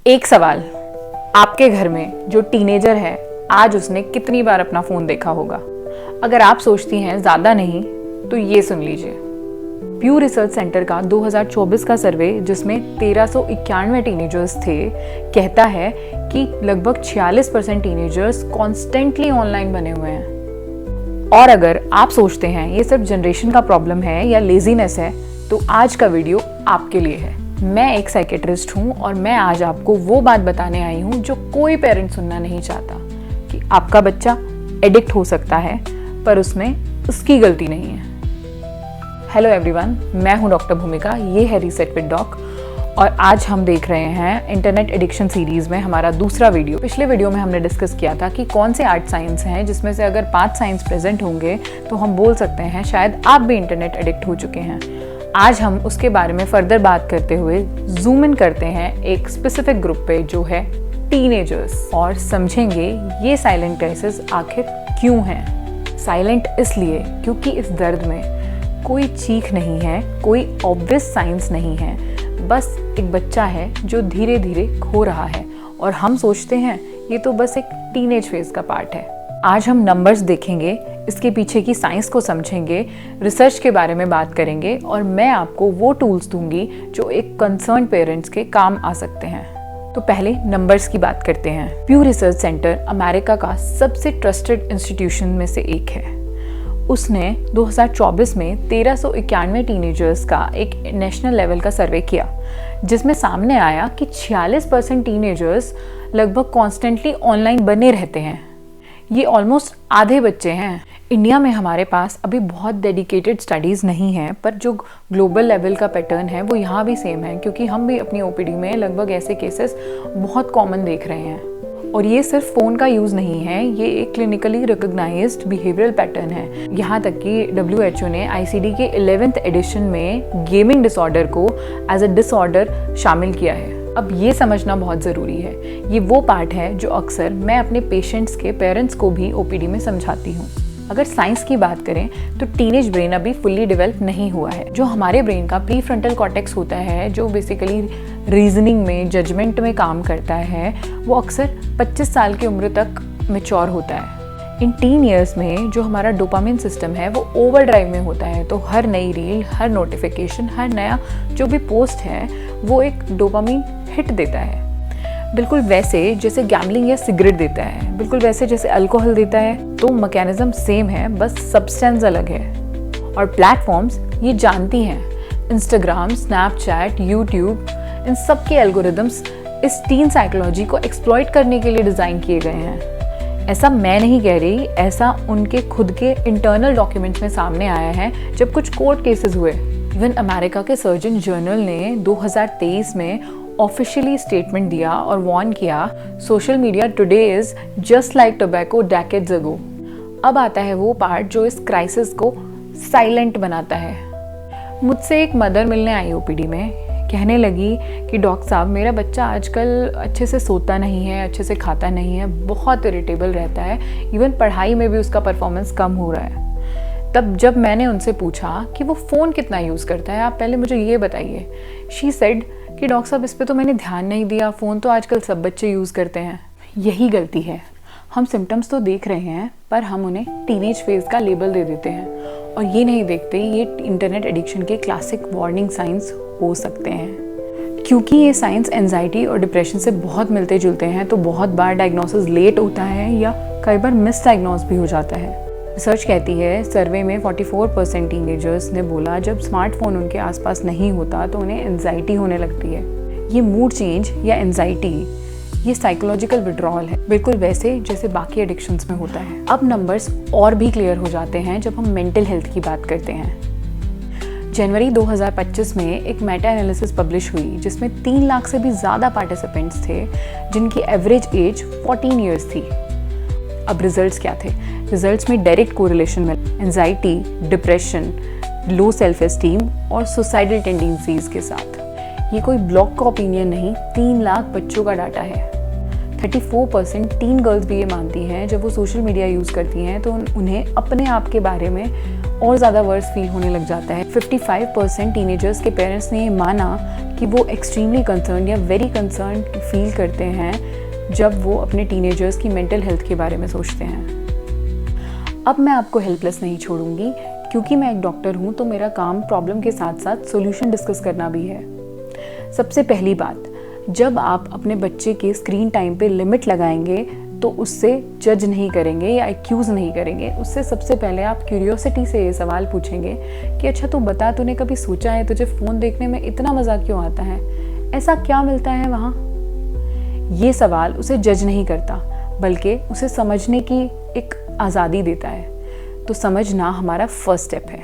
एक सवाल, आपके घर में जो टीनेजर है आज उसने कितनी बार अपना फोन देखा होगा? अगर आप सोचती हैं ज्यादा नहीं तो ये सुन लीजिए। प्यू रिसर्च सेंटर का 2024 का सर्वे, जिसमें 1391 टीनेजर्स थे, कहता है कि लगभग 46% टीनेजर्स कॉन्स्टेंटली ऑनलाइन बने हुए हैं। और अगर आप सोचते हैं ये सिर्फ जनरेशन का प्रॉब्लम है या लेजीनेस है, तो आज का वीडियो आपके लिए है। मैं एक साइकेट्रिस्ट हूँ और मैं आज आपको वो बात बताने आई हूँ जो कोई पेरेंट सुनना नहीं चाहता, कि आपका बच्चा एडिक्ट हो सकता है पर उसमें उसकी गलती नहीं है। हेलो एवरीवन, मैं हूँ डॉक्टर भूमिका, ये है रीसेट विद डॉक और आज हम देख रहे हैं इंटरनेट एडिक्शन सीरीज में हमारा दूसरा वीडियो। पिछले वीडियो में हमने डिस्कस किया था कि कौन से 8 साइंस हैं जिसमें से अगर 5 साइंस प्रेजेंट होंगे तो हम बोल सकते हैं शायद आप भी इंटरनेट एडिक्ट हो चुके हैं। आज हम उसके बारे में फर्दर बात करते हुए जूम इन करते हैं एक स्पेसिफिक ग्रुप पे जो है टीनेजर्स, और समझेंगे ये साइलेंट क्राइसिस आखिर क्यों है। साइलेंट इसलिए क्योंकि इस दर्द में कोई चीख नहीं है, कोई ऑब्वियस साइंस नहीं है, बस एक बच्चा है जो धीरे धीरे खो रहा है और हम सोचते हैं ये तो बस एक टीनेज फेज का पार्ट है। आज हम नंबर्स देखेंगे, इसके पीछे की साइंस को समझेंगे, रिसर्च के बारे में बात करेंगे और मैं आपको वो टूल्स दूंगी जो एक कंसर्न पेरेंट्स के काम आ सकते हैं। तो पहले नंबर्स की बात करते हैं। प्यू रिसर्च सेंटर अमेरिका का सबसे ट्रस्टेड इंस्टीट्यूशन में से एक है। उसने 2024 में 1391 टीनेजर्स का एक नेशनल लेवल का सर्वे किया, जिसमें सामने आया कि 46% टीनेजर्स लगभग कॉन्स्टेंटली ऑनलाइन बने रहते हैं। ये ऑलमोस्ट आधे बच्चे हैं। इंडिया में हमारे पास अभी बहुत डेडिकेटेड स्टडीज़ नहीं हैं, पर जो ग्लोबल लेवल का पैटर्न है वो यहाँ भी सेम है, क्योंकि हम भी अपनी ओपीडी में लगभग ऐसे केसेस बहुत कॉमन देख रहे हैं। और ये सिर्फ फ़ोन का यूज़ नहीं है, ये एक क्लिनिकली रिकॉग्नाइज्ड बिहेवियरल पैटर्न है। यहाँ तक कि WHO ने ICD के 11th एडिशन में गेमिंग डिसऑर्डर को एज अ डिसऑर्डर शामिल किया है। अब ये समझना बहुत ज़रूरी है, ये वो पार्ट है जो अक्सर मैं अपने पेशेंट्स के पेरेंट्स को भी ओपीडी में समझाती हूँ। अगर साइंस की बात करें तो टीनेज ब्रेन अभी फुल्ली डेवलप नहीं हुआ है। जो हमारे ब्रेन का प्री फ्रंटल कॉर्टेक्स होता है, जो बेसिकली रीजनिंग में, जजमेंट में काम करता है, वो अक्सर 25 साल की उम्र तक मैच्योर होता है। इन टीन ईयर्स में जो हमारा डोपामिन सिस्टम है वो ओवर ड्राइव में होता है, तो हर नई रील, हर नोटिफिकेशन, हर नया जो भी पोस्ट है वो एक डोपामिन हिट देता है। बिल्कुल वैसे जैसे गैम्बलिंग या सिगरेट देता है, बिल्कुल वैसे जैसे अल्कोहल देता है, तो मैकेनिज्म सेम है, बस सब्सटेंस अलग है। और प्लेटफॉर्म्स ये जानती हैं, इंस्टाग्राम, स्नैपचैट, यूट्यूब, इन सब के एल्गोरिदम्स इस टीन साइकोलॉजी को एक्सप्लॉइट करने के लिए डिज़ाइन किए गए हैं। ऐसा मैं नहीं कह रही, ऐसा उनके खुद के इंटरनल डॉक्यूमेंट्स में सामने आया है जब कुछ कोर्ट केसेस हुए। इवन अमेरिका के सर्जन जनरल ने 2023 में ऑफिशियली स्टेटमेंट दिया और वार्न किया, social media today is just like tobacco decades ago. अब आता है वो पार्ट जो इस क्राइसिस को साइलेंट बनाता है। मुझसे एक मदर मिलने आई ओपीडी में, कहने लगी कि डॉक्टर साहब, मेरा बच्चा आजकल अच्छे से सोता नहीं है, अच्छे से खाता नहीं है, बहुत इरिटेबल रहता है, इवन पढ़ाई में भी उसका परफॉर्मेंस कम हो रहा है। तब जब मैंने उनसे पूछा कि वो फ़ोन कितना यूज़ करता है, आप पहले मुझे ये बताइए, शी सेड कि डॉक्टर साहब इस पे तो मैंने ध्यान नहीं दिया, फ़ोन तो आजकल सब बच्चे यूज़ करते हैं। यही गलती है, हम सिम्टम्स तो देख रहे हैं पर हम उन्हें टीनेज फेज़ का लेबल दे देते हैं और ये नहीं देखते ये इंटरनेट एडिक्शन के क्लासिक वार्निंग साइंस हो सकते हैं। क्योंकि ये साइंस एंजाइटी और डिप्रेशन से बहुत मिलते जुलते हैं, तो बहुत बार डायग्नोसिस लेट होता है या कई बार मिस डायग्नोस भी हो जाता है। रिसर्च कहती है, सर्वे में 44% टीनेजर्स ने बोला जब स्मार्टफोन उनके आसपास नहीं होता तो उन्हें एंजाइटी होने लगती है। ये मूड चेंज या एंजाइटी, ये साइकोलॉजिकल विड्रॉल है, बिल्कुल वैसे जैसे बाकी एडिक्शंस में होता है। अब नंबर्स और भी क्लियर हो जाते हैं जब हम मेंटल हेल्थ की बात करते हैं। जनवरी 2025 में एक मेटा एनालिसिस पब्लिश हुई जिसमें 3 लाख से भी ज़्यादा पार्टिसिपेंट्स थे जिनकी एवरेज एज 14 ईयर्स थी। अब रिजल्ट्स क्या थे? रिजल्ट्स में डायरेक्ट कोरिलेशन मिला anxiety, depression, low self esteem और सुसाइडल टेंडेंसीज के साथ। ये कोई ब्लॉग का ओपिनियन नहीं, 3 लाख बच्चों का डाटा है। 34% टीन गर्ल्स भी ये मानती हैं जब वो सोशल मीडिया यूज़ करती हैं तो उन्हें अपने आप के बारे में और ज़्यादा वर्स फील होने लग जाता है। 55% टीनेजर्स के पेरेंट्स ने ये माना कि वो एक्सट्रीमली कंसर्न या वेरी कंसर्न फील करते हैं जब वो अपने टीनेजर्स की मेंटल हेल्थ के बारे में सोचते हैं। अब मैं आपको हेल्पलेस नहीं छोड़ूंगी, क्योंकि मैं एक डॉक्टर हूँ तो मेरा काम प्रॉब्लम के साथ साथ सोल्यूशन डिस्कस करना भी है। सबसे पहली बात, जब आप अपने बच्चे के स्क्रीन टाइम पे लिमिट लगाएंगे तो उससे जज नहीं करेंगे या एक्यूज़ नहीं करेंगे। उससे सबसे पहले आप क्यूरियोसिटी से ये सवाल पूछेंगे कि अच्छा तू बता, तूने कभी सोचा है तुझे फ़ोन देखने में इतना मज़ा क्यों आता है, ऐसा क्या मिलता है वहाँ। ये सवाल उसे जज नहीं करता, बल्कि उसे समझने की एक आज़ादी देता है। तो समझना हमारा फर्स्ट स्टेप है।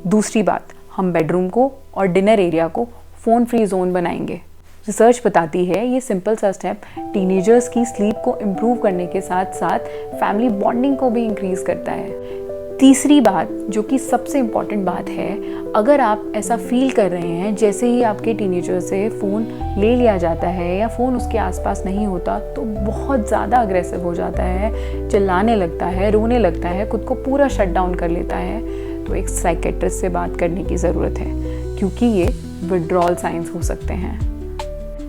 दूसरी बात, हम बेडरूम को और डिनर एरिया को फ़ोन फ्री जोन बनाएंगे। रिसर्च बताती है ये सिंपल सा स्टेप टीनेजर्स की स्लीप को इम्प्रूव करने के साथ साथ फैमिली बॉन्डिंग को भी इंक्रीज़ करता है। तीसरी बात, जो कि सबसे इम्पॉर्टेंट बात है, अगर आप ऐसा फील कर रहे हैं जैसे ही आपके टीनेजर से फ़ोन ले लिया जाता है या फ़ोन उसके आसपास नहीं होता तो बहुत ज़्यादा अग्रेसिव हो जाता है, चिल्लाने लगता है, रोने लगता है, खुद को पूरा शट डाउन कर लेता है, तो एक साइकेट्रिस्ट से बात करने की ज़रूरत है, क्योंकि ये विड्रॉल साइंस हो सकते हैं।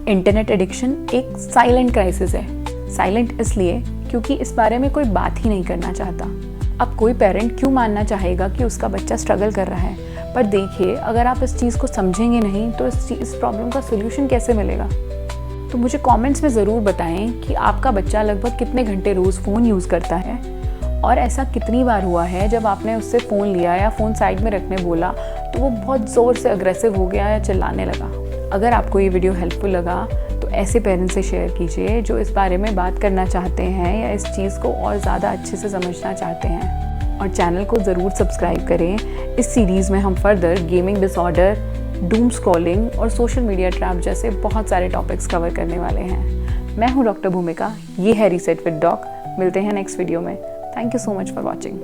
इंटरनेट एडिक्शन एक साइलेंट क्राइसिस है। साइलेंट इसलिए क्योंकि इस बारे में कोई बात ही नहीं करना चाहता। अब कोई पेरेंट क्यों मानना चाहेगा कि उसका बच्चा स्ट्रगल कर रहा है, पर देखिए अगर आप इस चीज़ को समझेंगे नहीं तो इस प्रॉब्लम का सोल्यूशन कैसे मिलेगा। तो मुझे कमेंट्स में ज़रूर बताएं कि आपका बच्चा लगभग कितने घंटे रोज़ फ़ोन यूज़ करता है, और ऐसा कितनी बार हुआ है जब आपने उससे फ़ोन लिया या फ़ोन साइड में रखने बोला तो वो बहुत ज़ोर से अग्रेसिव हो गया या चिल्लाने लगा। अगर आपको ये वीडियो हेल्पफुल लगा तो ऐसे पेरेंट्स से शेयर कीजिए जो इस बारे में बात करना चाहते हैं या इस चीज़ को और ज़्यादा अच्छे से समझना चाहते हैं, और चैनल को ज़रूर सब्सक्राइब करें। इस सीरीज़ में हम further gaming disorder, doom scrolling और सोशल मीडिया ट्रैप जैसे बहुत सारे टॉपिक्स कवर करने वाले हैं। मैं हूँ डॉक्टर भूमिका, ये है रीसेट विद डॉक। मिलते हैं नेक्स्ट वीडियो में। Thank you so much for watching.